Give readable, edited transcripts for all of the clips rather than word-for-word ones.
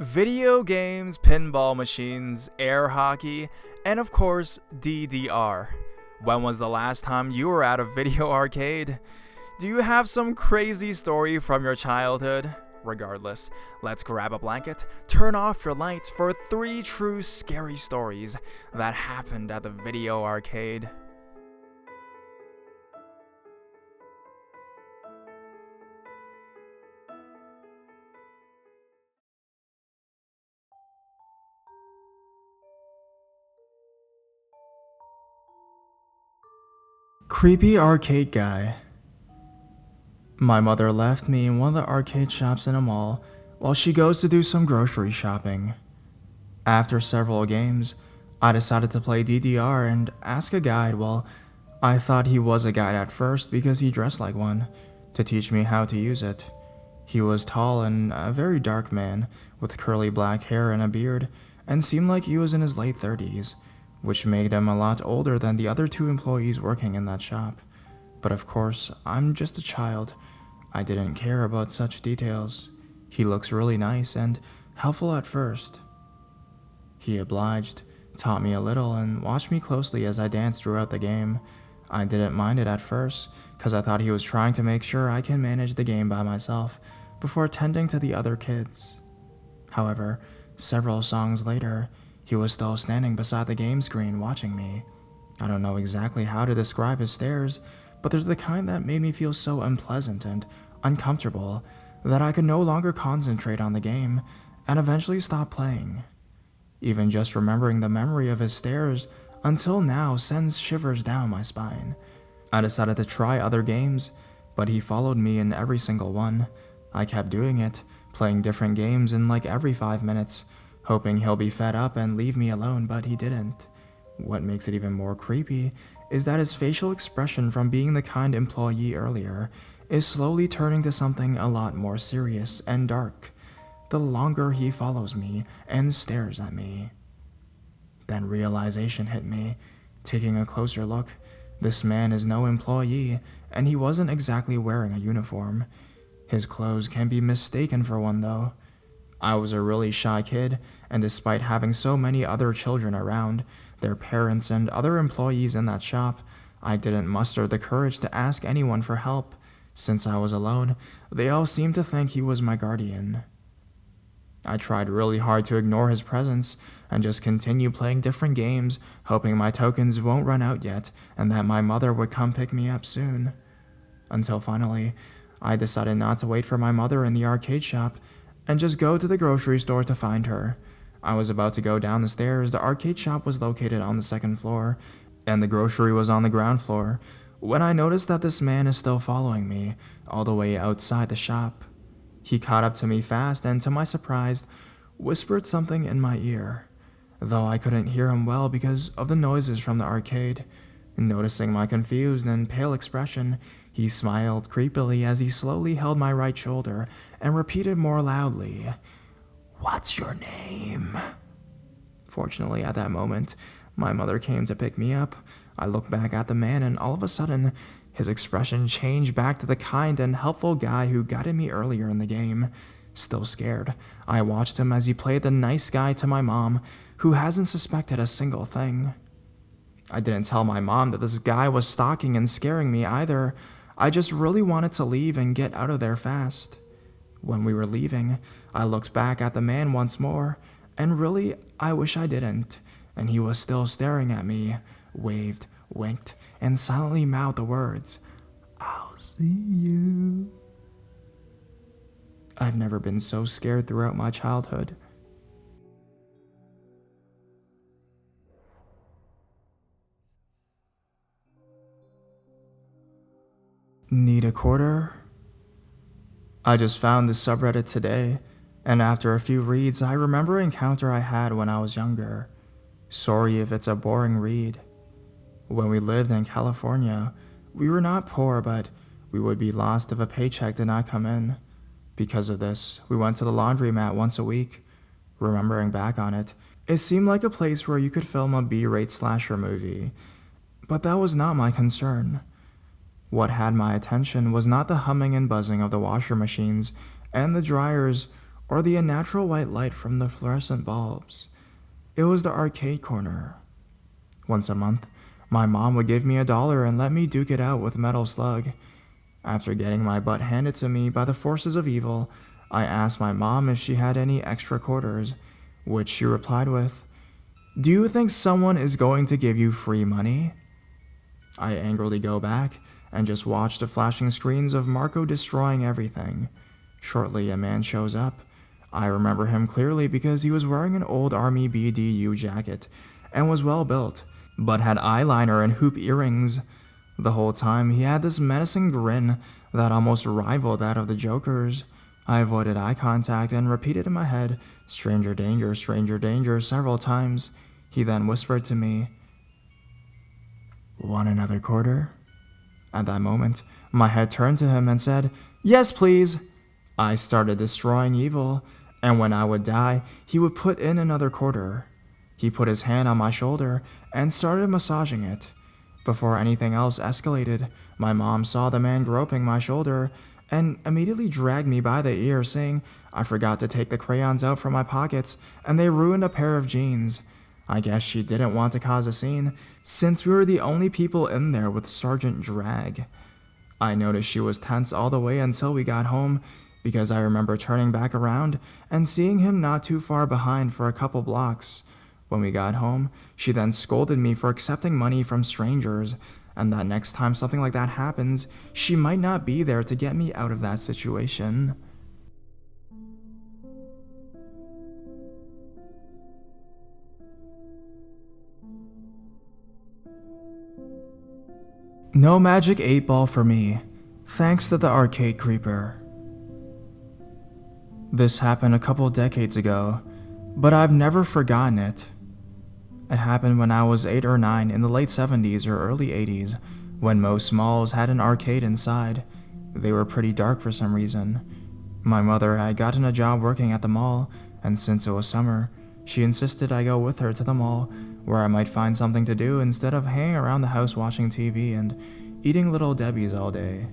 Video games, pinball machines, air hockey, and of course, DDR. When was the last time you were at a video arcade? Do you have some crazy story from your childhood? Regardless, let's grab a blanket, turn off your lights for 3 true scary stories that happened at the video arcade. Creepy arcade guy. My mother left me in one of the arcade shops in a mall while she goes to do some grocery shopping. After several games, I decided to play DDR and ask a guide. Well, I thought he was a guide at first because he dressed like one, to teach me how to use it. He was tall and a very dark man with curly black hair and a beard, and seemed like he was in his late 30s, which made him a lot older than the other 2 employees working in that shop. But of course, I'm just a child. I didn't care about such details. He looks really nice and helpful at first. He obliged, taught me a little, and watched me closely as I danced throughout the game. I didn't mind it at first, because I thought he was trying to make sure I can manage the game by myself before tending to the other kids. However, several songs later, he was still standing beside the game screen watching me. I don't know exactly how to describe his stares, but they're the kind that made me feel so unpleasant and uncomfortable that I could no longer concentrate on the game and eventually stop playing. Even just remembering the memory of his stares until now sends shivers down my spine. I decided to try other games, but he followed me in every single one. I kept doing it, playing different games in like every 5 minutes, hoping he'll be fed up and leave me alone, but he didn't. What makes it even more creepy is that his facial expression from being the kind employee earlier is slowly turning to something a lot more serious and dark the longer he follows me and stares at me. Then realization hit me. Taking a closer look, this man is no employee, and he wasn't exactly wearing a uniform. His clothes can be mistaken for one though. I was a really shy kid, and despite having so many other children around, their parents and other employees in that shop, I didn't muster the courage to ask anyone for help. Since I was alone, they all seemed to think he was my guardian. I tried really hard to ignore his presence and just continue playing different games, hoping my tokens won't run out yet and that my mother would come pick me up soon. Until finally, I decided not to wait for my mother in the arcade shop and just go to the grocery store to find her. I was about to go down the stairs. The arcade shop was located on the 2nd floor, and the grocery was on the ground floor, when I noticed that this man is still following me all the way outside the shop. He caught up to me fast and, to my surprise, whispered something in my ear, though I couldn't hear him well because of the noises from the arcade. Noticing my confused and pale expression, he smiled creepily as he slowly held my right shoulder and repeated more loudly, "What's your name?" Fortunately, at that moment, my mother came to pick me up. I looked back at the man, and all of a sudden, his expression changed back to the kind and helpful guy who guided me earlier in the game. Still scared, I watched him as he played the nice guy to my mom, who hasn't suspected a single thing. I didn't tell my mom that this guy was stalking and scaring me either. I just really wanted to leave and get out of there fast. When we were leaving, I looked back at the man once more, and really, I wish I didn't. And he was still staring at me, waved, winked, and silently mouthed the words, "I'll see you." I've never been so scared throughout my childhood. Need a quarter? I just found this subreddit today, and after a few reads, I remember an encounter I had when I was younger. Sorry if it's a boring read. When we lived in California, we were not poor, but we would be lost if a paycheck did not come in. Because of this, we went to the laundromat once a week. Remembering back on it, it seemed like a place where you could film a B-rate slasher movie. But that was not my concern. What had my attention was not the humming and buzzing of the washer machines and the dryers or the unnatural white light from the fluorescent bulbs. It was the arcade corner. Once a month, my mom would give me $1 and let me duke it out with Metal Slug. After getting my butt handed to me by the forces of evil, I asked my mom if she had any extra quarters, which she replied with, "Do you think someone is going to give you free money?" I angrily go back and just watch the flashing screens of Marco destroying everything. Shortly, a man shows up. I remember him clearly because he was wearing an old Army BDU jacket and was well built, but had eyeliner and hoop earrings. The whole time, he had this menacing grin that almost rivaled that of the Joker's. I avoided eye contact and repeated in my head, stranger danger," several times. He then whispered to me, "Want another quarter?" At that moment, my head turned to him and said, "Yes, please." I started destroying evil, and when I would die, he would put in another quarter. He put his hand on my shoulder and started massaging it. Before anything else escalated, my mom saw the man groping my shoulder and immediately dragged me by the ear, saying I forgot to take the crayons out from my pockets and they ruined a pair of jeans. I guess she didn't want to cause a scene, since we were the only people in there with Sergeant Drag. I noticed she was tense all the way until we got home, because I remember turning back around and seeing him not too far behind for a couple blocks. When we got home, she then scolded me for accepting money from strangers, and that next time something like that happens, she might not be there to get me out of that situation. No magic 8-ball for me, thanks to the arcade creeper. This happened a couple decades ago, but I've never forgotten it. It happened when I was 8 or 9 in the late 70s or early 80s, when most malls had an arcade inside. They were pretty dark for some reason. My mother had gotten a job working at the mall, and since it was summer, she insisted I go with her to the mall, where I might find something to do instead of hanging around the house watching TV and eating Little Debbie's all day.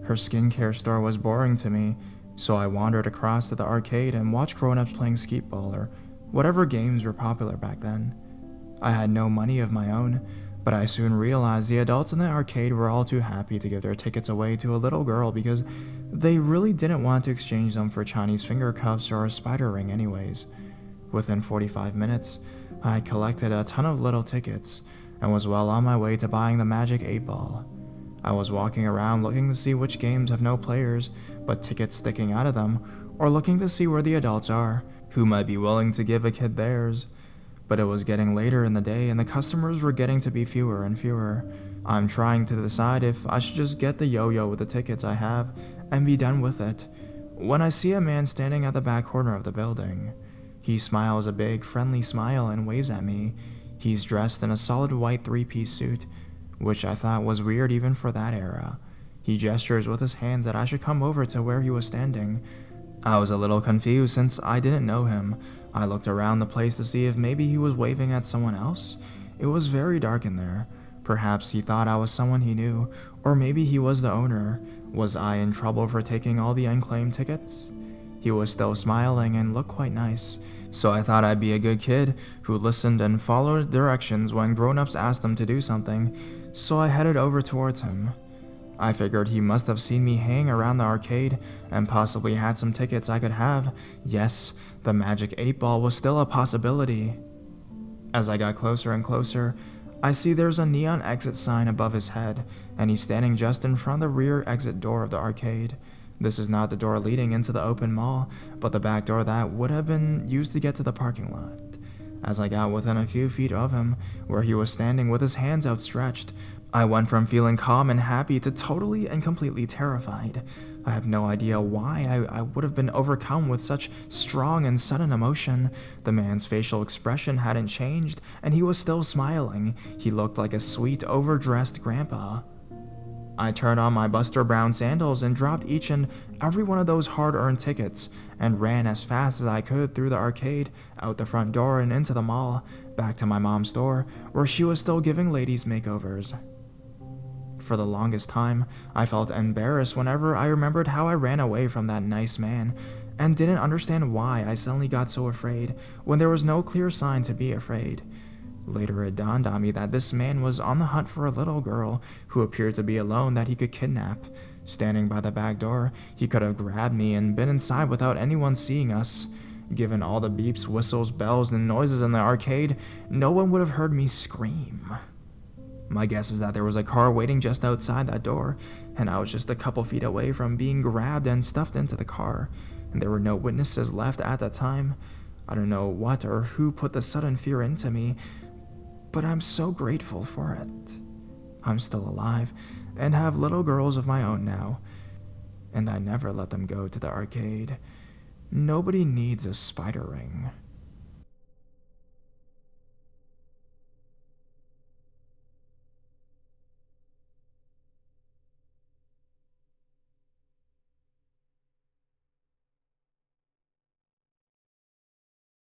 Her skincare store was boring to me, so I wandered across to the arcade and watched grown-ups playing skeetball or whatever games were popular back then. I had no money of my own, but I soon realized the adults in the arcade were all too happy to give their tickets away to a little girl because they really didn't want to exchange them for Chinese finger cuffs or a spider ring anyways. Within 45 minutes, I had collected a ton of little tickets and was well on my way to buying the magic 8-ball. I was walking around looking to see which games have no players, but tickets sticking out of them, or looking to see where the adults are, who might be willing to give a kid theirs. But it was getting later in the day and the customers were getting to be fewer and fewer. I'm trying to decide if I should just get the yo-yo with the tickets I have and be done with it, when I see a man standing at the back corner of the building. He smiles a big, friendly smile and waves at me. He's dressed in a solid white 3-piece suit, which I thought was weird even for that era. He gestures with his hands that I should come over to where he was standing. I was a little confused since I didn't know him. I looked around the place to see if maybe he was waving at someone else. It was very dark in there. Perhaps he thought I was someone he knew, or maybe he was the owner. Was I in trouble for taking all the unclaimed tickets? He was still smiling and looked quite nice, so I thought I'd be a good kid who listened and followed directions when grown-ups asked him to do something, so I headed over towards him. I figured he must have seen me hang around the arcade and possibly had some tickets I could have. Yes, the magic 8-ball was still a possibility. As I got closer and closer, I see there's a neon exit sign above his head, and he's standing just in front of the rear exit door of the arcade. This is not the door leading into the open mall, but the back door that would have been used to get to the parking lot. As I got within a few feet of him, where he was standing with his hands outstretched, I went from feeling calm and happy to totally and completely terrified. I have no idea why I would have been overcome with such strong and sudden emotion. The man's facial expression hadn't changed, and he was still smiling. He looked like a sweet, overdressed grandpa. I turned on my Buster Brown sandals and dropped each and every one of those hard-earned tickets and ran as fast as I could through the arcade, out the front door and into the mall, back to my mom's store, where she was still giving ladies makeovers. For the longest time, I felt embarrassed whenever I remembered how I ran away from that nice man, and didn't understand why I suddenly got so afraid when there was no clear sign to be afraid. Later, it dawned on me that this man was on the hunt for a little girl who appeared to be alone that he could kidnap. Standing by the back door, he could have grabbed me and been inside without anyone seeing us. Given all the beeps, whistles, bells, and noises in the arcade, no one would have heard me scream. My guess is that there was a car waiting just outside that door, and I was just a couple feet away from being grabbed and stuffed into the car, and there were no witnesses left at that time. I don't know what or who put the sudden fear into me, but I'm so grateful for it. I'm still alive and have little girls of my own now, and I never let them go to the arcade. Nobody needs a spider ring.